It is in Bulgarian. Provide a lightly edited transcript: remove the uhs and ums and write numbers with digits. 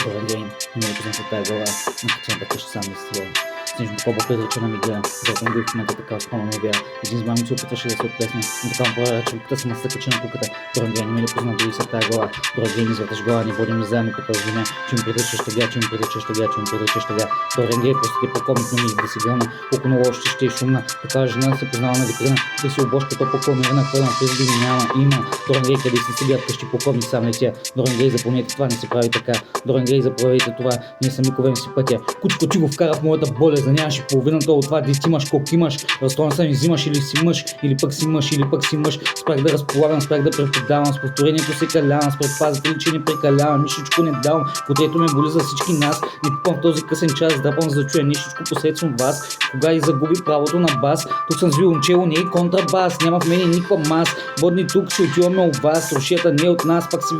Добър ден, не е познат от тази глава на качената къща сам не струва. Снежно такова приречена мига, за автомобил в момента така скромно новия. Един с се опитваше да се отплесне, но така му проверя, че куката сама се качи на куката. Добър ден, не ме ли познат дори са тази глава. Добър ден, извърташ глава, не водим ли заедно по тази земя, че ми притича щега, че ми притича щега, че ми притича щега. Добър ден, просто ти покомник, но ми да си гълна, колко много още ще е шумна. Такава жена да се познава на витрина, да си обошка, то по-комирана хвърна, през би няма, има. Добър ден, къде си седят къщи покомник сам летя. Добър ден, запомнете това не се прави така. Добър ден, заповядайте това, ние сами ковем си пътя. Кучко ти го вкара в моята болест, да нямаш и половината от това, ти имаш, колко имаш. Разстроен съм, взимаш или си мъж, или пък си мъж, или пък си мъж. Спрях да разполагам, спрях да преподавам, с повторението се калявам, с предпазите, че не прекалявам, нищичко не давам, котрето ме боли за всички нас. Не пипам в този късен час, драпам за да чуя нищичко посредством вас. Кога и загуби правото на бас, тук съм с виолончело, не и контрабас, няма в мене никаква мас. Водни тук ще отиваме у вас, рушията не от нас, пак си